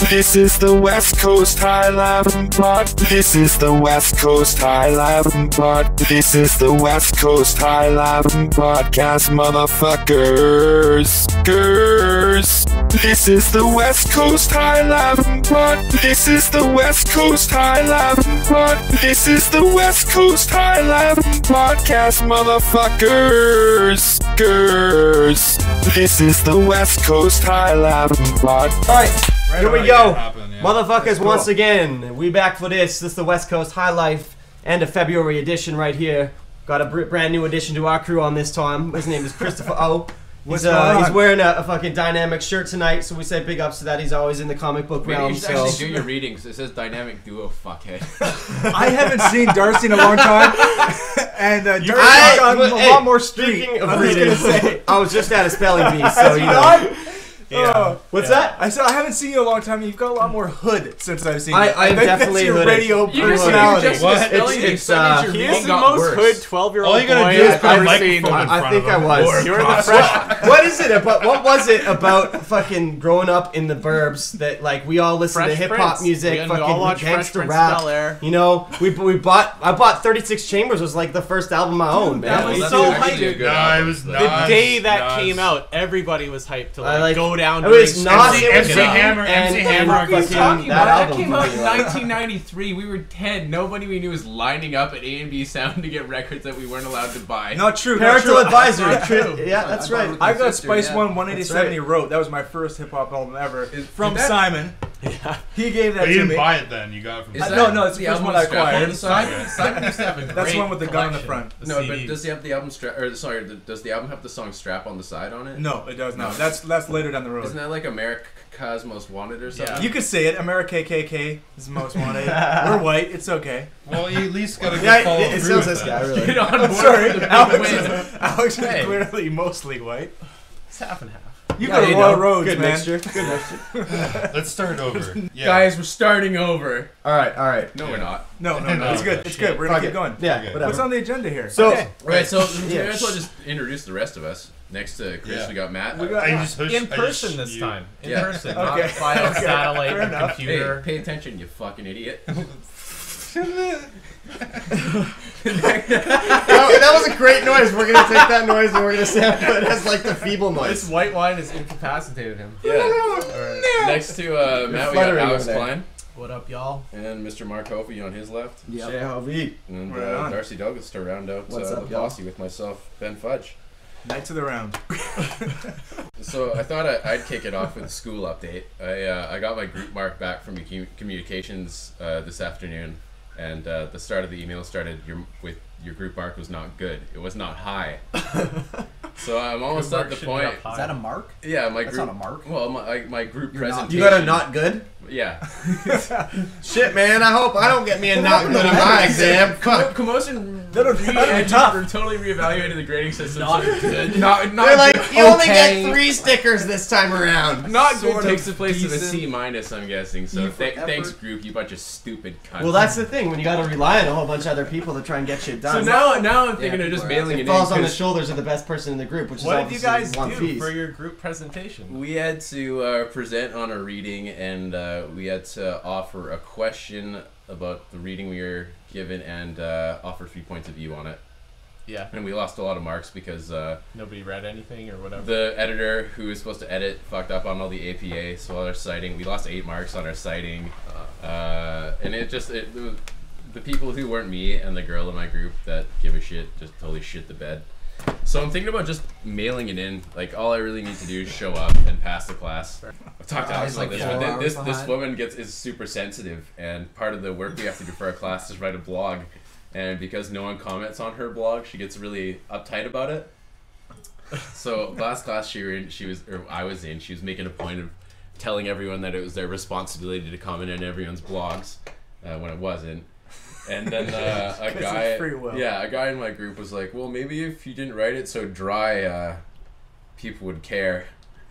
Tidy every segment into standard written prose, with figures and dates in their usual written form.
This is the Westcoast Highlife Pod. This is the Westcoast Highlife Pod. This is the Westcoast Highlife Podcast, motherfuckers. This is the Westcoast Highlife Pod. This is the Westcoast Highlife Pod. This is the Westcoast Highlife Podcast, motherfuckers. This is the Westcoast Highlife Pod. Alright, here we go. Motherfuckers, once again, we back for this. This is the Westcoast Highlife end of February edition right here. Got a brand new addition to our crew on this time. His name is Christopher O. He's wearing a fucking dynamic shirt tonight, so we say big ups to that. He's always in the comic book realm. You should actually do your readings. It says dynamic duo, fuckhead. I haven't seen Darcy in a long time, and Darcy's got a lot more street. Speaking of readings, I was just at a spelling bee, so you know. Yeah. What's that? I said I haven't seen you in a long time. You've got a lot more hood since I've seen you. I'm think definitely that's your hooded. radio You personality. just He is the most hood 12-year-old All you gotta boy do is I've put a ever microphone seen. in front I think of I him. was. You're the fresh. What is it about? What was it about fucking growing up in the burbs that like we all listen to Fresh hip hop Prince. music, We all watch fucking Fresh gangster Prince rap. of Bel-Air. You know, I bought 36 Chambers was like the first album I owned, man. That was That's so actually a hyped. good No, album. it was The not. day that came out, everybody was hyped to like go down. It was during not. school. It was MC Hammer, and MC Hammer. fucking What are you talking that about? That album came out in blew me. 1993. We were 10. Nobody we knew was lining up at A&B Sound to get records that we weren't allowed to buy. Not true. Parental not true. advisory. Not true. Yeah, that's right. I got Sister, Spice yeah. 187 he wrote. That was my first hip hop album ever. From that- Simon. Yeah. He gave that But you to didn't me. buy it then. You got it from. Is No, that no, it's the first album one I with strap on acquired. the side? Simon used to have a That's the great one with the gun on the collection. front. No, but does he have the album strap? Or sorry, does the album have the song "Strap" on the side on it? No, it does not. No. That's later down the road. Isn't that like America's Most Wanted or something? Yeah. You could say it. America KKK is the most wanted. We're white. It's okay. Well, you at least gotta Yeah, follow it through sounds with this that. guy really. Get on I'm board sorry. with the big Alex win. Alex is Hey. clearly mostly white. It's half and half. You Yeah, go to you Royal know, Roads, good man. mixture. Good mixture. Let's start over. Yeah. Guys, we're starting over. All right. No, we're not. No, it's No, good. It's shit. good. We're gonna Fuck keep it. going. Yeah, Okay. whatever. What's on the agenda here? So, Right, so Yeah. we might as well just introduce the rest of us. Next to Chris, Yeah. we got Matt. I just pushed, In I person just- this you- time. In Yeah. person, Okay. not via Okay. satellite Fair and enough. Hey, computer. pay attention, you fucking idiot. that was a great noise. We're gonna take that noise and we're gonna sample it as like the feeble This noise. white wine has incapacitated him. Yeah. Alright. Next to Matt, we got fluttering Alex over there. Klein What up, y'all? and Mr. Mark Hovey on his left. Yeah, Hovey. And Right on. Darcy Douglas to round out What's the up, y'all? posse with myself, Ben Fudge. Knights of the round. So I thought I'd kick it off with a school update. I got my group mark back from communications this afternoon, and the start of the email started with your group mark was not good. It was not high. So I'm almost Group at the mark should be point. up high. Is that a mark? Yeah, my That's group. not a mark. Well, my group You're not- presentation. You got a not good? Yeah. Shit, man. I hope I don't get me a not good on my exam. Fuck. Commotion That'll be tough. totally reevaluated the grading system. Not so good. Not They're like, good. you only Okay. get 3 stickers this time around. Not Sort good of takes the place of a decent. C minus, I'm guessing. So E for effort. thanks, group, you bunch of stupid cunts. Well, that's the thing. When you gotta rely on a whole bunch of other people to try and get shit so done. now I'm thinking Yeah, of just people are mailing it it falls in. on the 'cause shoulders of the best person in the group, which is What did you obviously guys one do fees. for your group presentation? We had to present on a reading, and we had to offer a question about the reading we were given and offer 3 points of view on it. Yeah. And we lost a lot of marks because Nobody read anything or whatever. the editor who was supposed to edit fucked up on all the APA, so all our citing, we lost 8 marks on our citing. And it was, the people who weren't me and the girl in my group that give a shit just totally shit the bed. So I'm thinking about just mailing it in. Like, all I really need to do is show up and pass the class. I've talked to Alex about Like this, 4 but hours this behind. woman is super sensitive, and part of the work we have to do for our class is write a blog. And because no one comments on her blog, she gets really uptight about it. So last class I was in, she was making a point of telling everyone that it was their responsibility to comment on everyone's blogs when it wasn't. And then a 'Cause it's guy, free will. a guy in my group was like, "Well, maybe if you didn't write it so dry, people would care."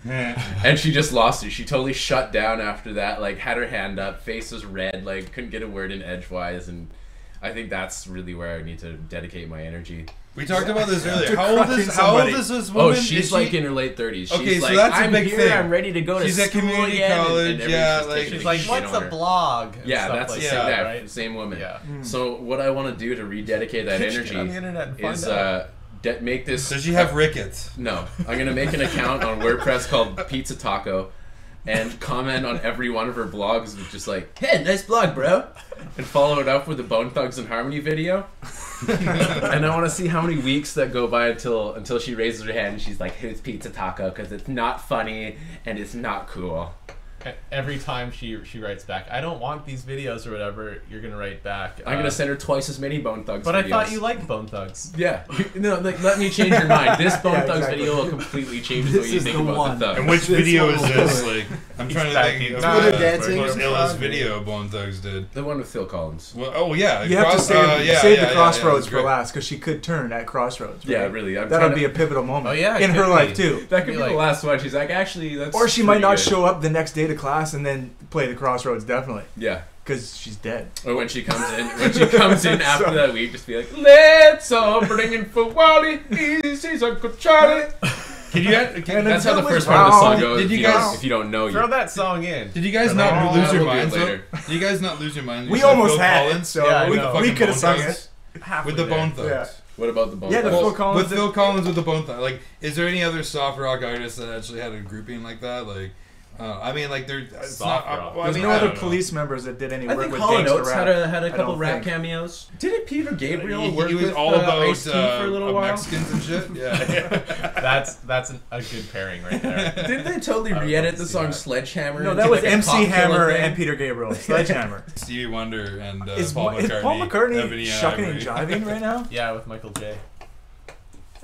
And she just lost it. She totally shut down after that. Like, had her hand up, face was red, like couldn't get a word in edgewise. And I think that's really where I need to dedicate my energy. We talked about this earlier. How old is this woman? Oh, she's like in her late 30s. Okay, She's so like, that's a I'm big here, thing. I'm ready to go to She's at school community again, college, yeah, like She's like, what's a blog? And Yeah, stuff that's like that, that, right? same woman. Yeah. So what I want to do to rededicate that energy Get on the internet and find is out. make this. Does she have rickets? No, I'm gonna make an account on WordPress called Pizza Taco, and comment on every one of her blogs with just like, "Hey, nice blog, bro," and follow it up with the Bone Thugs and Harmony video. And I want to see how many weeks that go by until she raises her hand and she's like, "Who's Pizza Taco?" Because it's not funny and it's not cool. Every time she writes back, I don't want these videos or whatever, you're gonna write back. I'm gonna send her twice as many Bone Thugs But videos. I thought you liked Bone Thugs. Yeah. No, like, let me change your mind. This Bone Yeah, Thugs exactly. video will completely change the way you think about the Thugs. And which video is this? Like, I'm trying to think of Twitter the dancing most or illest something? video Bone Thugs did. The one with Phil Collins. Well, oh yeah, You have to save the crossroads for great. last because she could turn at crossroads. Right? Yeah, really. That'll be a pivotal moment. Oh, yeah, it in her could life be. too. That could be like- the last one. She's like, actually, that's. Or she might pretty not good. show up the next day to class and then play the crossroads definitely Yeah. because she's dead. Or when she comes in after that week, just be like, let's all bring in for Wally, easy, Uncle Charlie. Can you? That's how the first part of the song goes. Did you if, you guys- don't, if you don't know, Throw you. that song in. Did you guys For not that- lose your we'll do it minds? later. Did you guys not lose your minds? We You said almost Phil had Collins? it, so Yeah, I we know. Fucking could have Bone sung Thugs. it. Halfway With the there. Bone Thugs. Yeah. What about the Bone Yeah, the Thugs? Phil Collins. With Phil Collins with the Bone Thugs. Like, is there any other soft rock artists that actually had a grouping like that? Like, I mean, like, it's Soft not. rock. Well, I There's mean, no I other don't know. police members that did any I work think with Hall & gangster Oates rap. had a couple don't rap think. cameos. Didn't Peter Gabriel He work was with all about Ice-T for a little while? Mexicans and shit. Yeah. That's a good pairing right there. Didn't they totally I would re-edit love the to see song that. Sledgehammer? No, into that was like a MC pop killer Hammer thing? and Peter Gabriel. Sledgehammer. Stevie Wonder and Is Paul McCartney. Paul McCartney Ebony and shucking and Ivory. jiving right now? Yeah, with Michael J.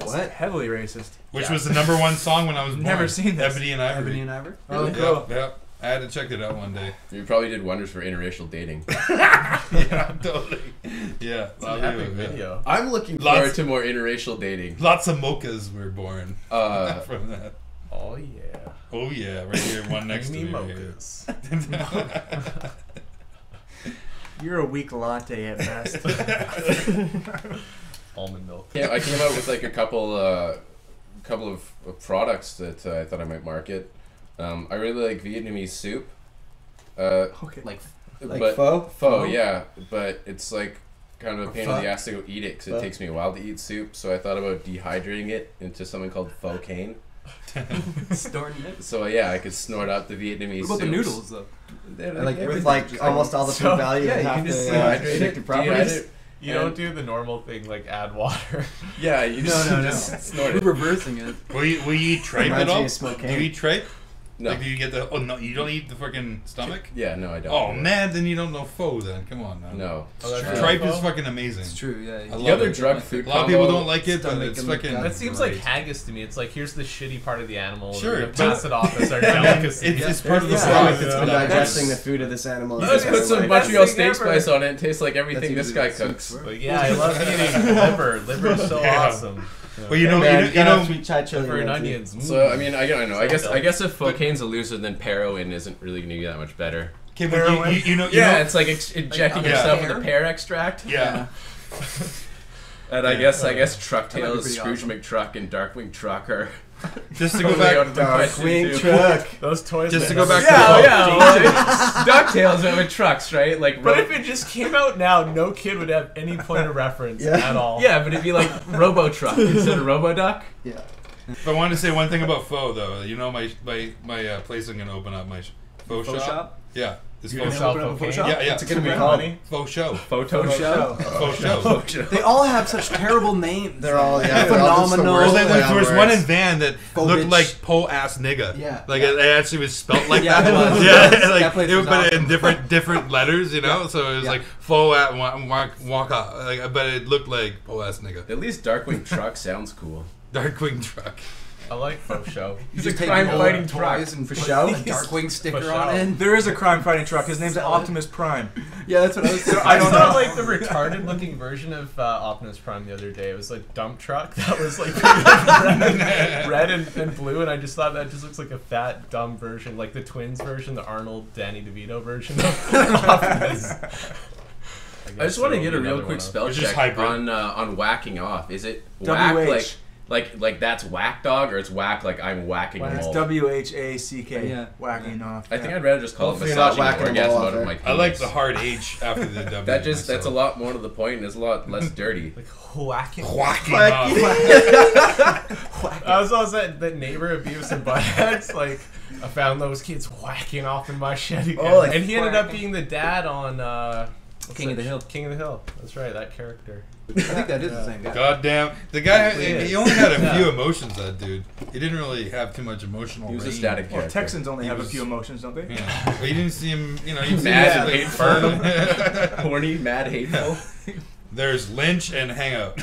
What? Heavily racist. Which was the #1 song when I was born. Never seen this. Ebony and Ivory. Ebony and Ivory? Oh, Yeah, cool. yeah. I had to check it out one day. You probably did wonders for interracial dating. Yeah, totally. Yeah, It's an epic video. I'm looking Lots- forward to more interracial dating. Lots of mochas were born from that. Oh yeah. Oh yeah, right here, one next to Creamy me. Right here. mochas. You're a weak latte at best. Almond milk. Yeah, I came out with like a couple of products that I thought I might market. I really like Vietnamese soup. Okay. Like but pho? yeah, but it's like kind of a pain in Pho? the ass to go eat it because Pho? it takes me a while to eat soup. So I thought about dehydrating it into something called pho cane. Snorting it. So yeah, I could snort out the Vietnamese. What about the soups. noodles though? Like with like almost all the food value yeah, and you half can just the dehydrate it. addictive properties. Dehydrate- You don't do the normal thing like add water. Yeah, you just, no. just snort We're it. reversing it. Will you eat tripe Reminds at all? me of smoked Do you cane. eat tripe? No. Like, do you get the? Oh no, you don't eat the fucking stomach. Yeah, no, I don't. Oh man, then you don't know pho. Then come on, man. No. Oh, that's Tripe right. is fucking amazing. It's true, yeah. I The love other it. drug food A lot of people combo- don't like it, but Stomach it's and the fucking. gut. That seems Right. like haggis to me. It's like here's the shitty part of the animal. Sure, We're gonna but- pass it off as our delicacy. It's part of the Yeah, stomach. it's It's been been digesting the food of this animal. You just put some Like, Montreal that's steak the spice on it and it tastes like everything That's this guy usually cooks. soups, right? Like, yeah, I love eating liver. Liver's so Yeah. awesome. Well, you know, Man, you gotta know, have sweet chai chili. Liver and in there, too. onions. So I mean, I don't know. I So guess if cocaine's a loser, then heroin isn't really gonna be that much better. okay, but you know, Yeah, it's like injecting Yeah. yourself with a pear extract. yeah. And I guess Truck That might be Tales, pretty Scrooge awesome. McTruck, and Darkwing Truck are Just to go totally out back, of the question, Darkwing too. truck. Those toys. Just to that go back never- to Yeah, DuckTales are with trucks, right? Like, But if it just came out now, no kid would have any point of reference Yeah. at all. yeah, but it'd be like Robo Truck instead of Robo Duck. Yeah. If I wanted to say one thing about pho, though, you know, my place I'm gonna open up my faux Faux shop. shop? Yeah, it's You faux gonna shop. sell open up a cocaine? shop? Yeah, yeah. What's it gonna be Make called? money? Faux show. Photo Faux show? Faux show. They all have such terrible names. They're all they're all just the Phenomenal. worst Well, there was words. one in Van that Faux looked bitch. like po ass nigga. Yeah. Like it actually was spelt like Yeah, that. it was. Yeah, That like place it was but awesome. in different letters, you know. So it was Yeah. like faux at waka, like, but it looked like po ass nigga. At least Darkwing Truck sounds cool. Darkwing truck. I like faux show. You He's just a take crime-fighting old truck. toys and For put show? a Darkwing sticker For on show. it. There is a crime-fighting truck. His name's Optimus Prime. Yeah, that's what I was saying. I saw like the retarded looking version of Optimus Prime the other day. It was like dump truck that was like red and blue, and I just thought that just looks like a fat dumb version, like the twins version, the Arnold Danny DeVito version of Optimus. I just want to get a real quick spell It's just check hybrid. on whacking off. Is it whack WH. like that's whack dog, or it's whack like I'm whacking a It's mole? WHACK. Yeah. Whacking off. I think I'd rather just call Hopefully it you're not massaging whacking an a mole orgasm out out of there. my penis. I like the hard H after the W. That's a myself. lot more to the point and it's a lot less dirty. Like whacking. Whacking I was also that neighbor of Beavis and Buttheads. Like, I found those kids whacking off in my shed again. Oh, like and he ended up being the dad on King of the Hill. King of the Hill. That's right, that character. I think that is the same guy. God damn. The guy, Hopefully he only had a few emotions, that dude. He didn't really have too much emotional He was a range. static Well, character. Texans only He have a was- few emotions, don't they? Yeah. But you didn't see him, you know, you Mad, see hateful. Horny, mad, hateful. There's Lynch and Hangout.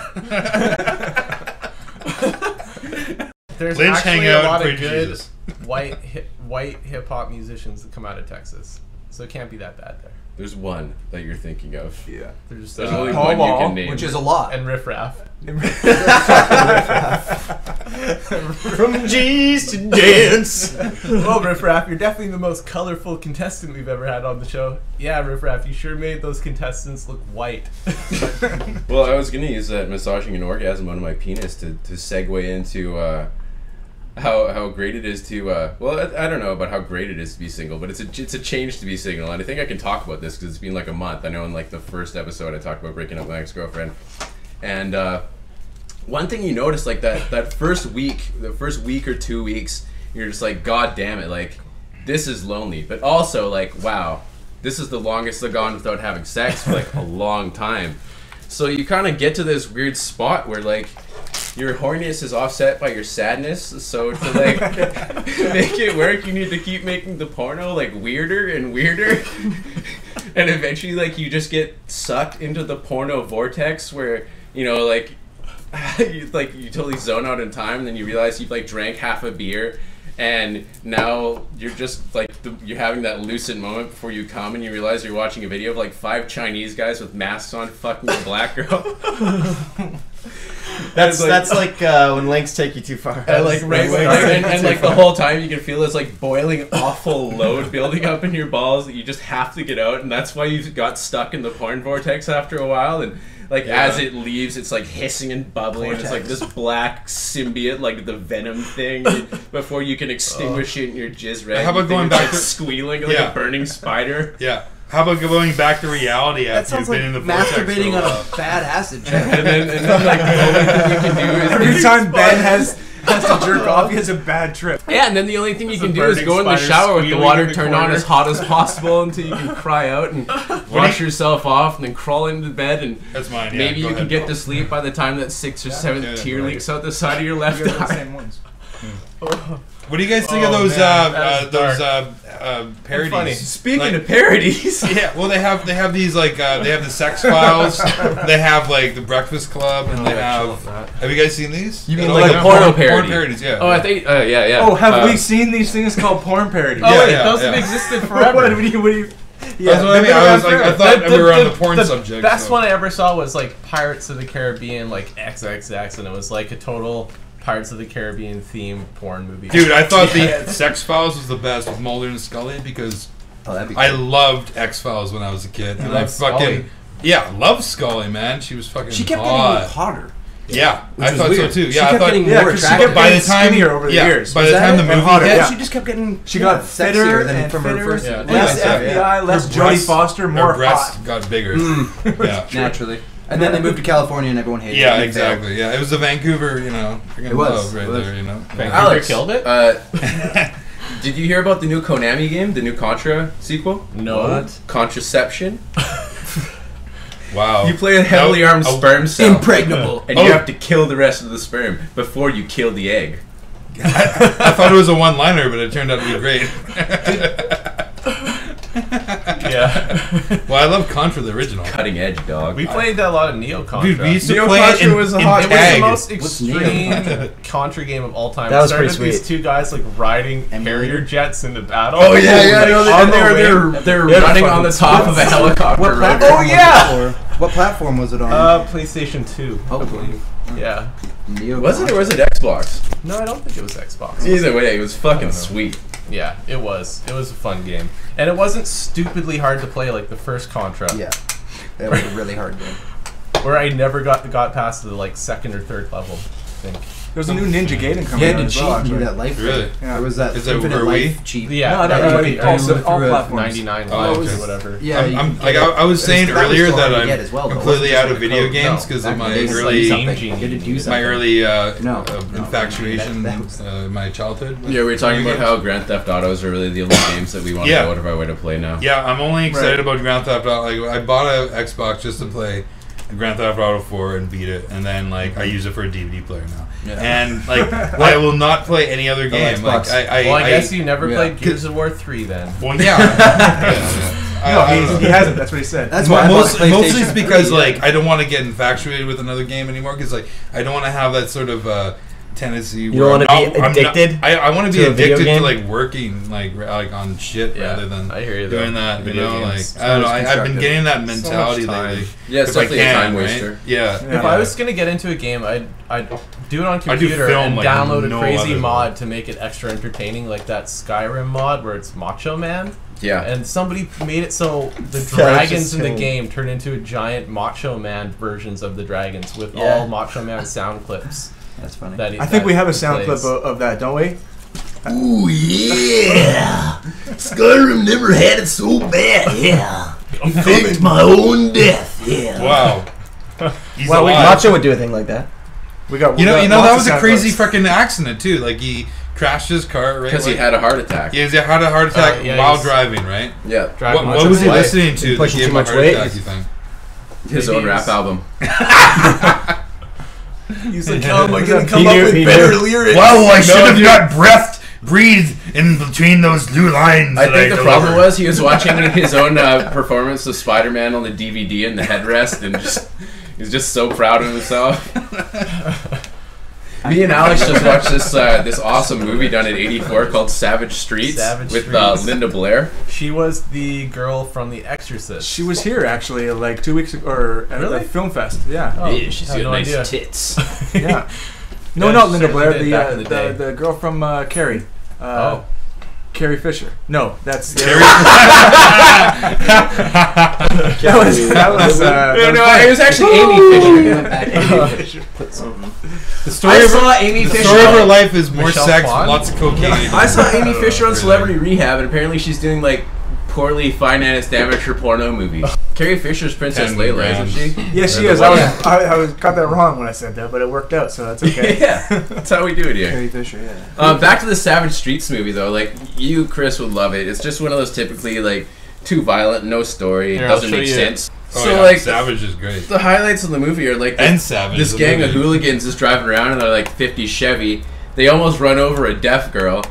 There's Lynch, actually Hangout, a lot Pray of to good Jesus. white hip hop musicians that come out of Texas, so it can't be that bad there. There's one that you're thinking of. Yeah. There's There's only Paul one you Wall, can name. Which is a lot. and Riff Raff. From G's to dance. Well, Riff Raff, you're definitely the most colorful contestant we've ever had on the show. Yeah, Riff Raff, you sure made those contestants look white. Well, I was gonna use that massaging an orgasm out of my penis to segue into how great it is to well, I don't know about how great it is to be single, but it's a change to be single, and I think I can talk about this because it's been like a month. I know in like the first episode I talked about breaking up with my ex-girlfriend, and one thing you notice like that first week, the first week or 2 weeks, you're just like, God damn it, like this is lonely, but also like, wow, this is the longest I've gone without having sex for like a long time. So you kind of get to this weird spot where like your horniness is offset by your sadness. So to like make it work, you need to keep making the porno like weirder and weirder. And eventually like you just get sucked into the porno vortex where, you know, like you totally zone out in time, and then you realize you've like drank half a beer, and now you're just like you're having that lucid moment before you come, and you realize you're watching a video of like 5 Chinese guys with masks on fucking a black girl. That's like when links take you too far. And like and like the whole time you can feel this like boiling awful load building up in your balls that you just have to get out, and that's why you got stuck in the porn vortex after a while. And like as it leaves, it's like hissing and bubbling, and it's like this black symbiote, like the Venom thing. Before you can extinguish it in your jizz rag, How about going back to squealing like a burning spider? Yeah. How about going back to reality That after you've sounds been like in the vortex for masturbating a on while? a bad acid trip. And then like the only thing you can do is Every time Ben has to jerk off, he has a bad trip. yeah, and then the only thing you It's can a do is burning go in the spider shower with the squealing water in the turned on corner. as hot as possible until you can cry out and wash yourself off, and then crawl into bed, and That's mine, yeah. maybe go you can ahead. get to sleep by the time that 6th or 7th Yeah, tear right. leaks out the side of your left You guys are the eye. same ones. What do you guys think of Oh, those man, that is parodies? funny. Speaking Like- of parodies, Yeah, well, they have these like they have the Sex Files, they have like the Breakfast Club, and they have. Have you guys seen these? You mean Oh, like yeah, a porno porn parody? parodies, yeah. oh, I think, yeah. Oh, have we seen these things called porn parodies? Oh Yeah, wait, yeah, those yeah. have existed What forever. do you? That's what I mean. I was like, I thought we were on the porn subject. Best so. one I ever saw was like Pirates of the Caribbean, like XXX, and it was like a total Pirates of the Caribbean themed porn movie. Dude, I thought the Sex Files was the best with Mulder and Scully because Oh, that'd be I cool. loved X Files when I was a kid. And I loved fucking Scully. yeah, loved Scully, man. She was fucking. She kept hot. getting hotter. Yeah, Which I was thought weird. so too. She Yeah, I kept thought. getting Yeah, more 'cause she attractive. kept by the getting time, skinnier over the yeah, years. by Was the that time the it? movie hotter, hit, yeah. She just kept getting She got sexier fitter than and from her fitter. first. Yeah. Less Yeah. FBI, less Her Jodie breasts- Foster, her more breasts hot. got bigger. Yeah, Naturally. And then they moved to California and everyone hated it. yeah, They exactly. Yeah, it was the Vancouver, freaking It was. love right It was. there, Vancouver Alex, killed it. Did you hear about the new Konami game, the new Contra sequel? No. Contraception. Wow. You play a heavily armed sperm cell, Impregnable. and you have to kill the rest of the sperm before you kill the egg. I thought it was a one-liner, but it turned out to be great. Yeah. Well, I love Contra the original. Cutting edge, dog. We played a lot of Neo Contra. Dude, we used to Neo play it Contra in, was a in hot- It was tag. the most What's extreme Contra game of all time. That It was started pretty with sweet. these two guys like riding Emulator? Harrier jets into battle. Oh yeah, no, On the they're wing. running on the top of a helicopter. What right? platform? Oh, yeah! Was it for? What platform was it on? PlayStation 2, I Oh. believe. Yeah. Neo Was it or was it Contra. Xbox? No, I don't think it was Xbox. Either way, it was fucking I don't know. sweet. Yeah, it was. It was a fun game, and it wasn't stupidly hard to play like the first Contra. Yeah. That was a really hard game. Where I never got past the like second or third level, I think. There's a new Ninja Gaiden coming You out had to as cheat well, and do actually. that life. Really? Yeah. There was that Is that infinite for life Wii? cheat. Yeah, No, everybody, all everyone platforms. 99 Oh, lives okay. or whatever. Yeah, Like I was saying that was earlier still that hard to I'm get as well, though. completely It wasn't out just of like video code. games No, because back of in the my day, it's like early something. Game You had to do my something. early No. infatuation, That was- my childhood. with Yeah, we were talking video about games. how Grand Theft Autos are really the only games that we want to Yeah. go out of our way to play now. Yeah, I'm only excited Right. about Grand Theft Auto. Like, I bought an Xbox just to play Grand Theft Auto 4 and beat it, and then like I use it for a DVD player now. Yeah. And like I will not play any other game. Like Xbox. I guess you never yeah. played Gears of War 3 then. Well, yeah. No, he hasn't. That's what he said. That's why I bought the Mostly it's PlayStation because 3, like I don't want to get infatuated with another game anymore because like I don't want to have that sort of tendency. You don't wanna be addicted I want to be to a video addicted to game? like working like on shit Yeah, rather than I hear you doing though. that. You Video know, games. like I don't know. I've been constructive. getting that So much mentality time. lately. Yeah, it's If I definitely a can, time right? waster. Yeah. If I was gonna get into a game, I'd do it on do computer film and like download no a crazy other. mod to make it extra entertaining, like that Skyrim mod where it's Macho Man. Yeah. And somebody made it so the just dragons in the so- game turn into giant Macho Man versions of the dragons with Yeah. all Macho Man sound clips. That's funny. That I think we have a sound plays. clip of that, don't we? Ooh, yeah. Skyrim never had it so bad, yeah. Faked my own death, yeah. Wow. He's Well, alive. Macho would do a thing like that. We got. You know, lots that of was a sound crazy clips. fucking accident too. Like he crashed his car, right? Because he Like- had a heart attack. Yeah, he had a heart attack yeah, while he's- driving, right? Yeah. Driving What lots was of he life. listening to? that Pushing gave too him a much heart weight? attack, you think? His Maybe own rap he's- album. He's like, how am I He gonna knew- come up with he better knew. lyrics? Wow, I should have dude. not breathed in between those two lines. I that think the delivered. problem was he was watching his own performance of Spider-Man on the DVD in the headrest, and he's just so proud of himself. Me and Alex just watched this awesome movie done in '84 called Savage Streets Savage with Streets. Linda Blair. She was the girl from The Exorcist. She was here actually, like 2 weeks ago, or at Really? the film fest. Yeah. Oh, Yeah, she's had got no nice idea. tits. Yeah. No, Yeah, not she Linda certainly Blair. did The back in the day. the girl from Carrie. Oh. Carrie Fisher. No, that's Carrie- that was. No, it was actually Amy Fisher. The story I of saw Amy the Fisher. story of her life is more Michelle sex, Kwan? lots of cocaine. I saw Amy Fisher on Celebrity Rehab, and apparently she's doing like poorly financed amateur porno movies. Carrie Fisher's Princess 10 Layla, grand. isn't she? Yes, she Or is. the I one- got that wrong when I said that, but it worked out, so that's okay. Yeah, that's how we do it here. Carrie Fisher, yeah. Back to the Savage Streets movie though. Like you, Chris, would love it. It's just one of those typically like too violent, no story, Here, I'll doesn't show make you. sense. Oh, So yeah, like Savage is great. the highlights of the movie are like And Savage. this the gang of movie. hooligans is driving around in their like 50 Chevy. They almost run over a deaf girl,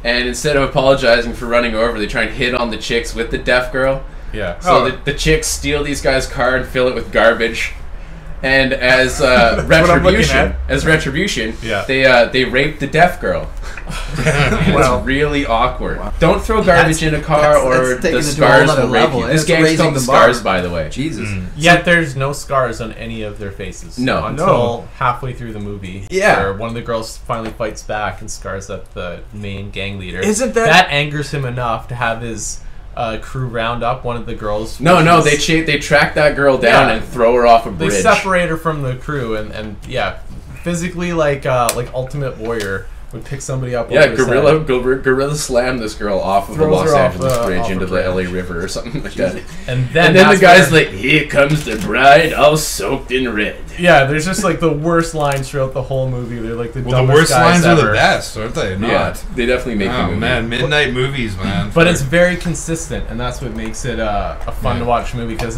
and instead of apologizing for running over, they try and hit on the chicks with the deaf girl. Yeah. So the chicks steal these guys' car and fill it with garbage. And as retribution, Yeah. they rape the deaf girl. And Wow. it's really awkward. Don't throw garbage in a car, that's or taking the it to a whole scars other will rape level. you. This It's gang's raising called the the bar. Scars, by the way. Jesus. Yet there's no scars on any of their faces. No. Until halfway through the movie. Yeah. Where one of the girls finally fights back and scars up the main gang leader. Isn't that- That angers him enough to have his crew round up one of the girls. No, which is- they track that girl down Yeah. and throw her off a They bridge. separate her from the crew and yeah, physically like Ultimate Warrior would pick somebody up. Yeah, over his gorilla slam this girl off of the Throws Los her off Angeles the- bridge off into the the LA bridge. River or something like that. head. And then And then the that's guy's where- like, "Here comes the bride, all soaked in red." yeah, there's just like the worst lines throughout the whole movie. They're like the Well, the dumbest worst guys lines are ever. the best, aren't they? Not. Yeah, they definitely make the Oh movie. man, midnight movies, man. But it's very consistent, and that's what makes it a fun Yeah. to watch movie because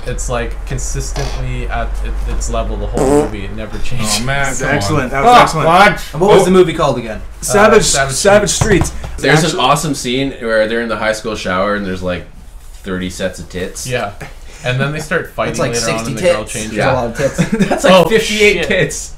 it's like consistently at its level the whole movie. It never changes. Oh man, That's come on. excellent. That was excellent. And what was the movie called again? Savage Savage Streets. There's Actually- an awesome scene where they're in the high school shower and there's like 30 sets of tits. Yeah, and then they start fighting like later on, 60 and the girl tits. changes. There's a lot of tits. That's like Oh, 58 shit. tits.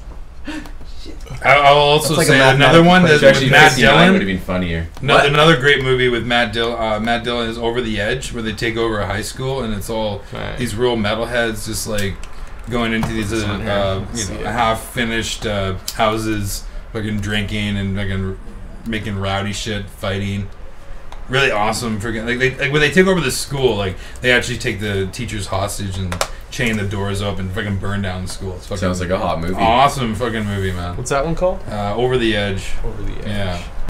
I'll also That's like a say another mathematical one that's Actually, with Matt 59 would have Dillon. been funnier. Another great movie with Matt Dillon. Matt Dillon is Over the Edge, where they take over a high school, and it's all Right. these real metalheads just like going into these on here. See it. half-finished houses, fucking drinking and fucking making rowdy shit, fighting. really awesome. Freaking like when they take over the school, like they actually take the teachers hostage and chain the doors up and fucking burn down the school. It's fucking Sounds like a hot movie. Awesome fucking movie, man. What's that one called? Over the Edge. Over the Edge. Yeah.